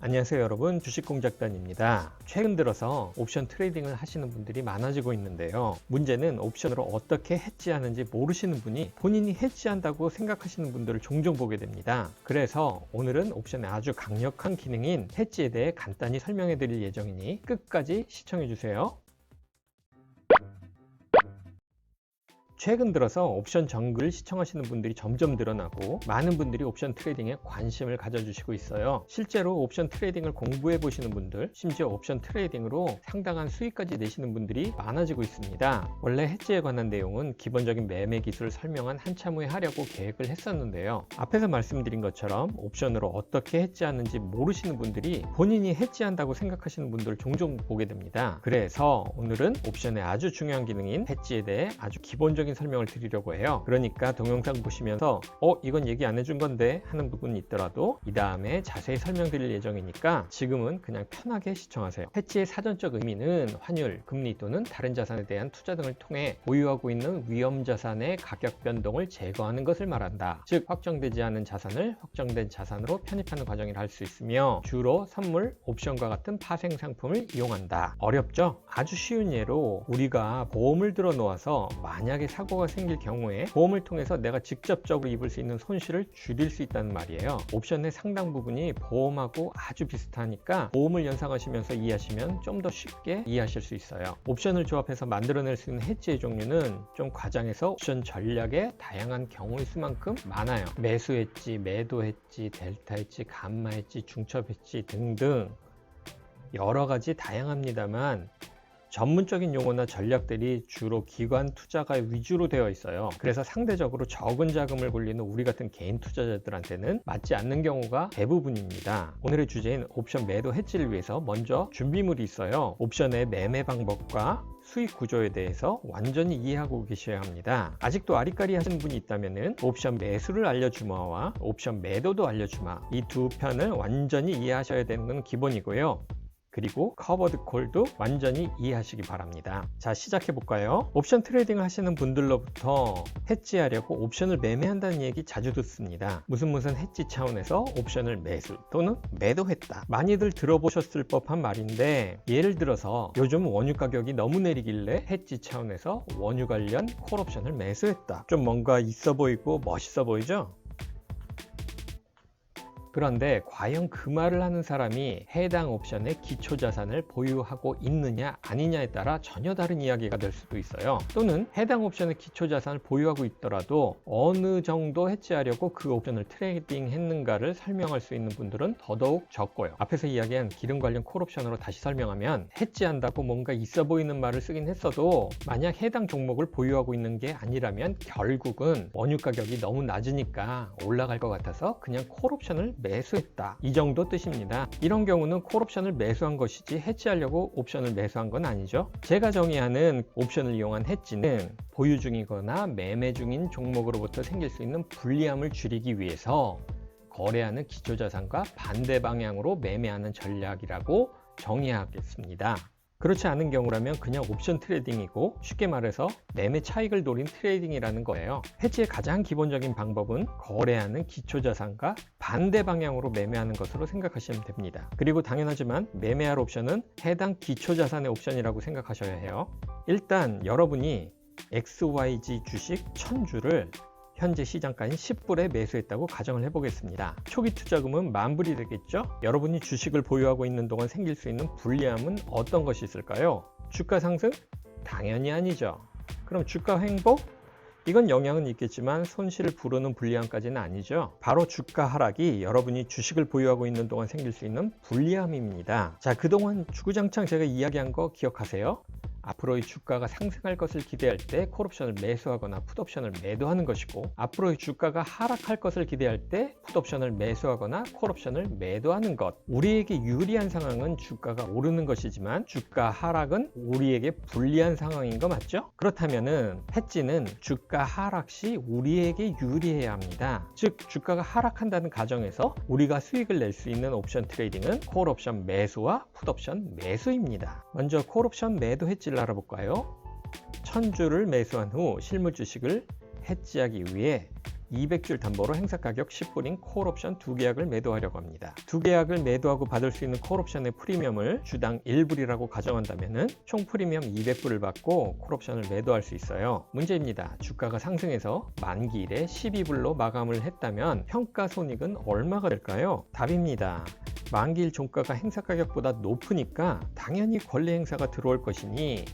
안녕하세요 여러분, 주식공작단입니다. 최근 들어서 옵션 트레이딩을 하시는 분들이 많아지고 있는데요. 문제는 옵션으로 어떻게 해지하는지 모르시는 분이 본인이 해지한다고 생각하시는 분들을 종종 보게 됩니다. 그래서 오늘은 옵션의 아주 강력한 기능인 해지에 대해 간단히 설명해 드릴 예정이니 끝까지 시청해 주세요. 최근 들어서 옵션 정글을 시청하시는 분들이 점점 늘어나고 많은 분들이 옵션 트레이딩에 관심을 가져주시고 있어요. 실제로 옵션 트레이딩을 공부해 보시는 분들, 심지어 옵션 트레이딩으로 상당한 수익까지 내시는 분들이 많아지고 있습니다. 원래 해지에 관한 내용은 기본적인 매매 기술을 설명한 한참 후에 하려고 계획을 했었는데요. 앞에서 말씀드린 것처럼 옵션으로 어떻게 해지하는지 모르시는 분들이 본인이 해지한다고 생각하시는 분들을 종종 보게 됩니다. 그래서 오늘은 옵션의 아주 중요한 기능인 해지에 대해 아주 기본적인 설명을 드리려고 해요. 그러니까 동영상 보시면서 이건 얘기 안 해준 건데 하는 부분이 있더라도 이 다음에 자세히 설명드릴 예정이니까 지금은 그냥 편하게 시청하세요. 해지의 사전적 의미는 환율, 금리 또는 다른 자산에 대한 투자 등을 통해 보유하고 있는 위험 자산의 가격 변동을 제거하는 것을 말한다. 즉 확정되지 않은 자산을 확정된 자산으로 편입하는 과정이라 할 수 있으며 주로 선물, 옵션과 같은 파생 상품을 이용한다. 어렵죠? 아주 쉬운 예로 우리가 보험을 들어 놓아서 만약에 사고가 생길 경우에 보험을 통해서 내가 직접적으로 입을 수 있는 손실을 줄일 수 있다는 말이에요. 옵션의 상당 부분이 보험하고 아주 비슷하니까 보험을 연상하시면서 이해하시면 좀 더 쉽게 이해하실 수 있어요. 옵션을 조합해서 만들어낼 수 있는 해지의 종류는 좀 과장해서 옵션 전략의 다양한 경우의 수만큼 많아요. 매수 해지, 매도 해지, 델타 해지, 감마 해지, 중첩 해지 등등 여러 가지 다양합니다만 전문적인 용어나 전략들이 주로 기관 투자가 위주로 되어 있어요. 그래서 상대적으로 적은 자금을 굴리는 우리 같은 개인 투자자들한테는 맞지 않는 경우가 대부분입니다. 오늘의 주제인 옵션 매도 해지를 위해서 먼저 준비물이 있어요. 옵션의 매매 방법과 수익 구조에 대해서 완전히 이해하고 계셔야 합니다. 아직도 아리까리 하시는 분이 있다면 옵션 매수를 알려주마와 옵션 매도도 알려주마, 이 두 편을 완전히 이해하셔야 되는 건 기본이고요. 그리고 커버드 콜도 완전히 이해하시기 바랍니다. 자, 시작해 볼까요? 옵션 트레이딩을 하시는 분들로부터 해지하려고 옵션을 매매한다는 얘기 자주 듣습니다. 무슨 해지 차원에서 옵션을 매수 또는 매도했다. 많이들 들어보셨을 법한 말인데, 예를 들어서 요즘 원유 가격이 너무 내리길래 해지 차원에서 원유 관련 콜옵션을 매수했다. 좀 뭔가 있어 보이고 멋있어 보이죠? 그런데 과연 그 말을 하는 사람이 해당 옵션의 기초자산을 보유하고 있느냐 아니냐에 따라 전혀 다른 이야기가 될 수도 있어요. 또는 해당 옵션의 기초자산을 보유하고 있더라도 어느 정도 해지하려고 그 옵션을 트레이딩 했는가를 설명할 수 있는 분들은 더더욱 적고요. 앞에서 이야기한 기름 관련 콜옵션으로 다시 설명하면, 해지한다고 뭔가 있어 보이는 말을 쓰긴 했어도 만약 해당 종목을 보유하고 있는 게 아니라면 결국은 원유 가격이 너무 낮으니까 올라갈 것 같아서 그냥 콜옵션을 매수했다, 이 정도 뜻입니다. 이런 경우는 콜옵션을 매수한 것이지 해지하려고 옵션을 매수한 건 아니죠. 제가 정의하는 옵션을 이용한 해지는 보유 중이거나 매매 중인 종목으로부터 생길 수 있는 불리함을 줄이기 위해서 거래하는 기초자산과 반대 방향으로 매매하는 전략이라고 정의하겠습니다. 그렇지 않은 경우라면 그냥 옵션 트레이딩이고, 쉽게 말해서 매매 차익을 노린 트레이딩이라는 거예요. 해지의 가장 기본적인 방법은 거래하는 기초자산과 반대 방향으로 매매하는 것으로 생각하시면 됩니다. 그리고 당연하지만 매매할 옵션은 해당 기초자산의 옵션이라고 생각하셔야 해요. 일단 여러분이 XYZ 주식 1000주를 현재 시장가인 10불에 매수했다고 가정을 해보겠습니다. 초기 투자금은 10,000불이 되겠죠? 여러분이 주식을 보유하고 있는 동안 생길 수 있는 불리함은 어떤 것이 있을까요? 주가 상승? 당연히 아니죠. 그럼 주가 횡보? 이건 영향은 있겠지만 손실을 부르는 불리함까지는 아니죠. 바로 주가 하락이 여러분이 주식을 보유하고 있는 동안 생길 수 있는 불리함입니다. 자, 그동안 주구장창 제가 이야기한 거 기억하세요? 앞으로의 주가가 상승할 것을 기대할 때 콜옵션을 매수하거나 풋옵션을 매도하는 것이고, 앞으로의 주가가 하락할 것을 기대할 때 풋옵션을 매수하거나 콜옵션을 매도하는 것. 우리에게 유리한 상황은 주가가 오르는 것이지만 주가 하락은 우리에게 불리한 상황인 거 맞죠? 그렇다면은 해지는 주가 하락 시 우리에게 유리해야 합니다. 즉 주가가 하락한다는 가정에서 우리가 수익을 낼 수 있는 옵션 트레이딩은 콜옵션 매수와 풋옵션 매수입니다. 먼저 콜옵션 매도 해지를 알아볼까요? 1000주를 매수한 후 실물 주식을 해지하기 위해 200줄 담보로 행사가격 10불인 콜옵션 2계약을 매도하려고 합니다. 2계약을 매도하고 받을 수 있는 콜옵션의 프리미엄을 주당 1불이라고 가정한다면 총 프리미엄 200불을 받고 콜옵션을 매도할 수 있어요. 문제입니다. 주가가 상승해서 만기일에 12불로 마감을 했다면 평가손익은 얼마가 될까요? 답입니다. 만기일 종가가 행사가격보다 높으니까 당연히 권리행사가 들어올 것이니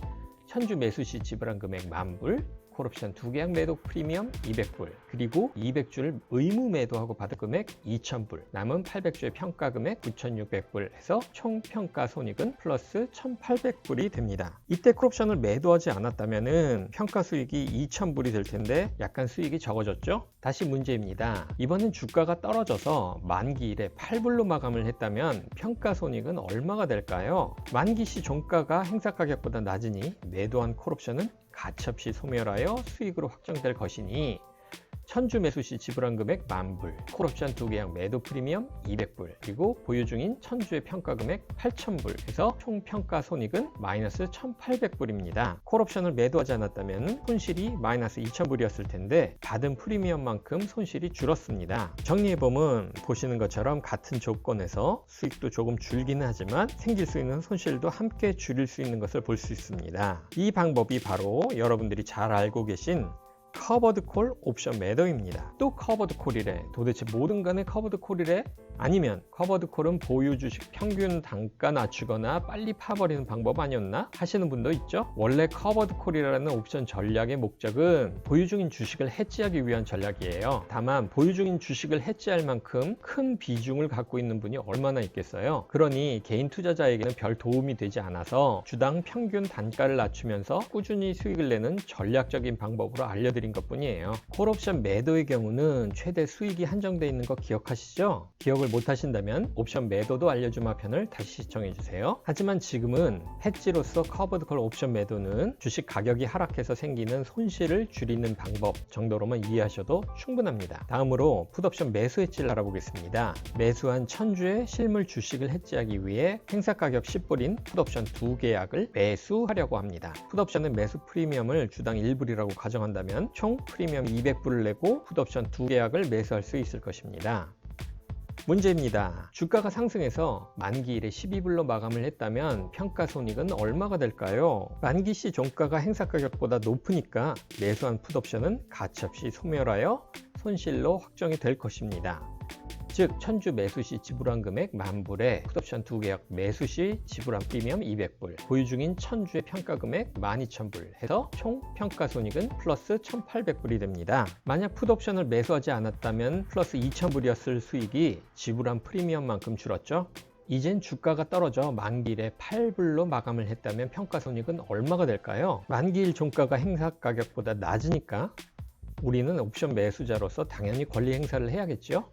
천주 매수 시 지불한 금액 10,000불, 콜옵션 2계약 매도 프리미엄 200불, 그리고 200주를 의무 매도하고 받을 금액 2,000불, 남은 800주의 평가 금액 9,600불 해서 총 평가 손익은 플러스 1,800불이 됩니다. 이때 콜옵션을 매도하지 않았다면 평가 수익이 2,000불이 될 텐데 약간 수익이 적어졌죠? 다시 문제입니다. 이번엔 주가가 떨어져서 만기일에 8불로 마감을 했다면 평가 손익은 얼마가 될까요? 만기 시 종가가 행사가격보다 낮으니 매도한 콜옵션은 가차없이 소멸하여 수익으로 확정될 것이니 천주 매수 시 지불한 금액 10,000불, 콜옵션 2계약 매도 프리미엄 200불, 그리고 보유 중인 천주의 평가 금액 8,000불 해서 총 평가 손익은 마이너스 1,800불입니다. 콜옵션을 매도하지 않았다면 손실이 마이너스 2,000불이었을 텐데 받은 프리미엄만큼 손실이 줄었습니다. 정리해보면 보시는 것처럼 같은 조건에서 수익도 조금 줄기는 하지만 생길 수 있는 손실도 함께 줄일 수 있는 것을 볼 수 있습니다. 이 방법이 바로 여러분들이 잘 알고 계신 커버드 콜 옵션 매도입니다. 또 커버드 콜이래. 도대체 뭐든 간에 커버드 콜이래? 아니면 커버드 콜은 보유 주식 평균 단가 낮추거나 빨리 파버리는 방법 아니었나? 하시는 분도 있죠? 원래 커버드 콜이라는 옵션 전략의 목적은 보유 중인 주식을 해지하기 위한 전략이에요. 다만 보유 중인 주식을 해지할 만큼 큰 비중을 갖고 있는 분이 얼마나 있겠어요? 그러니 개인 투자자에게는 별 도움이 되지 않아서 주당 평균 단가를 낮추면서 꾸준히 수익을 내는 전략적인 방법으로 알려드린 것뿐이에요. 콜옵션 매도의 경우는 최대 수익이 한정되어 있는 거 기억하시죠? 기억을 못하신다면 옵션 매도도 알려주마 편을 다시 시청해주세요. 하지만 지금은 해지로서 커버드 콜 옵션 매도는 주식 가격이 하락해서 생기는 손실을 줄이는 방법 정도로만 이해하셔도 충분합니다. 다음으로 풋옵션 매수 해지를 알아보겠습니다. 매수한 천주의 실물 주식을 해지하기 위해 행사가격 10불인 풋옵션 2계약을 매수하려고 합니다. 풋옵션은 매수 프리미엄을 주당 1불이라고 가정한다면 총 프리미엄 200불을 내고 풋옵션 2계약을 매수할 수 있을 것입니다. 문제입니다. 주가가 상승해서 만기일에 12불로 마감을 했다면 평가 손익은 얼마가 될까요? 만기 시 종가가 행사가격보다 높으니까 매수한 풋옵션은 가차없이 소멸하여 손실로 확정이 될 것입니다. 즉 천주 매수 시 지불한 금액 10,000불에 풋옵션 2계약 매수 시 지불한 프리미엄 200불, 보유 중인 천주의 평가 금액 12,000불 해서 총 평가 손익은 플러스 1,800불이 됩니다. 만약 풋옵션을 매수하지 않았다면 플러스 2,000불이었을 수익이 지불한 프리미엄만큼 줄었죠? 이젠 주가가 떨어져 만기일에 8불로 마감을 했다면 평가 손익은 얼마가 될까요? 만기일 종가가 행사가격보다 낮으니까 우리는 옵션 매수자로서 당연히 권리 행사를 해야겠죠?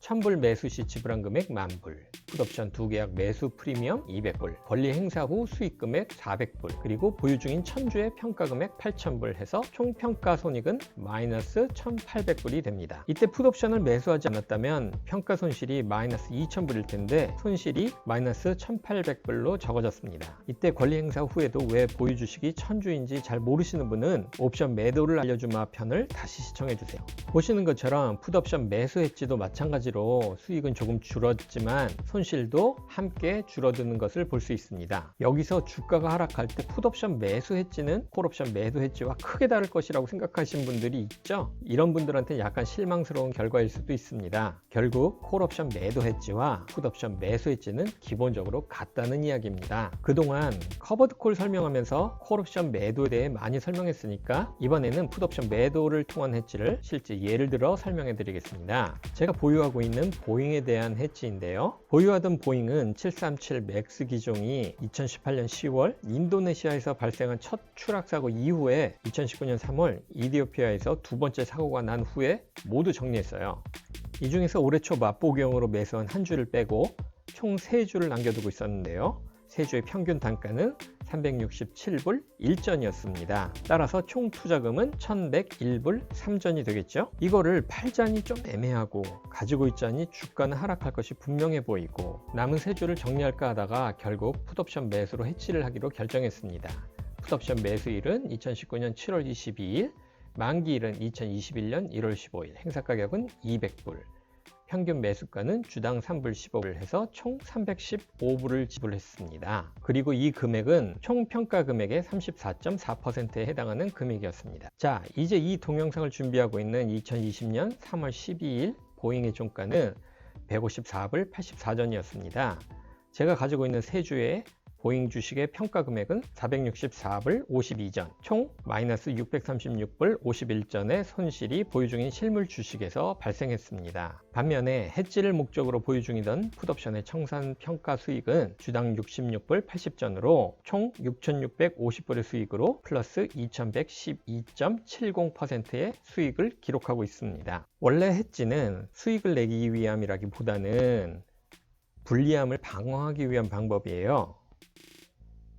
1,000불 매수 시 지불한 금액 10,000불, 풋옵션 2계약 매수 프리미엄 200불, 권리 행사 후 수익 금액 400불, 그리고 보유 중인 천주의 평가 금액 8,000불 해서 총 평가 손익은 마이너스 1,800불이 됩니다. 이때 풋옵션을 매수하지 않았다면 평가 손실이 마이너스 2,000불일 텐데 손실이 마이너스 1,800불로 적어졌습니다. 이때 권리 행사 후에도 왜 보유 주식이 천주인지 잘 모르시는 분은 옵션 매도를 알려주마 편을 다시 시청해 주세요. 보시는 것처럼 풋옵션 매수 했지도 마찬가지로 수익은 조금 줄었지만 손실도 함께 줄어드는 것을 볼 수 있습니다. 여기서 주가가 하락할 때 풋옵션 매수 해지는 콜옵션 매도 해지와 크게 다를 것이라고 생각하시는 분들이 있죠? 이런 분들한테 약간 실망스러운 결과일 수도 있습니다. 결국 콜옵션 매도 해지와 풋옵션 매수 해지는 기본적으로 같다는 이야기입니다. 그동안 커버드 콜 설명하면서 콜옵션 매도에 대해 많이 설명했으니까 이번에는 풋옵션 매도를 통한 해지를 실제 예를 들어 설명해 드리겠습니다. 제가 보유하고 있는 보잉에 대한 해지인데요. 보유하던 보잉은 737 맥스 기종이 2018년 10월 인도네시아에서 발생한 첫 추락사고 이후에 2019년 3월 이디오피아에서 두 번째 사고가 난 후에 모두 정리했어요. 이 중에서 올해 초 맛보기용으로 매수한 한 주를 빼고 총 3주를 남겨두고 있었는데요. 3주의 평균 단가는 367불 1전이었습니다. 따라서 총 투자금은 1,101불 3전이 되겠죠? 이거를 팔자니 좀 애매하고 가지고 있자니 주가는 하락할 것이 분명해 보이고 남은 3주를 정리할까 하다가 결국 풋옵션 매수로 해지를 하기로 결정했습니다. 풋옵션 매수일은 2019년 7월 22일, 만기일은 2021년 1월 15일, 행사 가격은 200불, 평균 매수가는 주당 3불 15불 해서 총 315불을 지불했습니다. 그리고 이 금액은 총 평가 금액의 34.4%에 해당하는 금액이었습니다. 자, 이제 이 동영상을 준비하고 있는 2020년 3월 12일 보잉의 종가는 154불 84전이었습니다. 제가 가지고 있는 세 주의 보잉 주식의 평가 금액은 464불 52전, 총 마이너스 636불 51전의 손실이 보유 중인 실물 주식에서 발생했습니다. 반면에 해지를 목적으로 보유 중이던 풋옵션의 청산 평가 수익은 주당 66불 80전으로 총 6,650불의 수익으로 플러스 2,112.70%의 수익을 기록하고 있습니다. 원래 해지는 수익을 내기 위함이라기보다는 불리함을 방어하기 위한 방법이에요.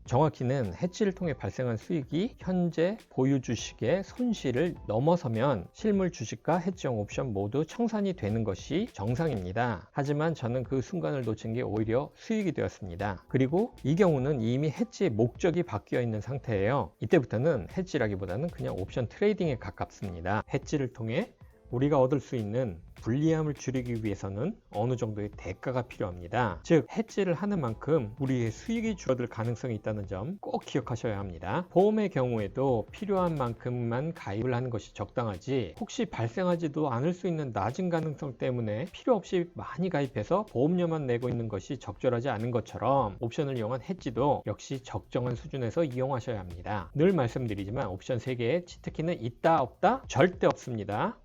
정확히는 해지를 통해 발생한 수익이 현재 보유 주식의 손실을 넘어서면 실물 주식과 해지형 옵션 모두 청산이 되는 것이 정상입니다. 하지만 저는 그 순간을 놓친 게 오히려 수익이 되었습니다. 그리고 이 경우는 이미 해지의 목적이 바뀌어 있는 상태예요. 이때부터는 해지라기보다는 그냥 옵션 트레이딩에 가깝습니다. 해지를 통해 우리가 얻을 수 있는 불리함을 줄이기 위해서는 어느 정도의 대가가 필요합니다. 즉, 해지를 하는 만큼 우리의 수익이 줄어들 가능성이 있다는 점 꼭 기억하셔야 합니다. 보험의 경우에도 필요한 만큼만 가입을 하는 것이 적당하지, 혹시 발생하지도 않을 수 있는 낮은 가능성 때문에 필요 없이 많이 가입해서 보험료만 내고 있는 것이 적절하지 않은 것처럼 옵션을 이용한 해지도 역시 적정한 수준에서 이용하셔야 합니다. 늘 말씀드리지만 옵션 세계에 치트키는 있다 없다? 절대 없습니다.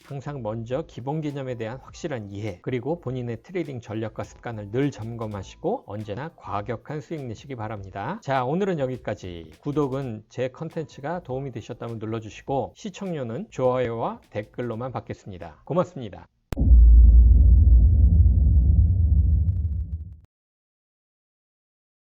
항상 먼저 기본 개념에 대한 확실한 이해, 그리고 본인의 트레이딩 전략과 습관을 늘 점검하시고 언제나 과격한 수익 내시기 바랍니다. 자, 오늘은 여기까지. 구독은 제 컨텐츠가 도움이 되셨다면 눌러주시고, 시청료는 좋아요와 댓글로만 받겠습니다. 고맙습니다.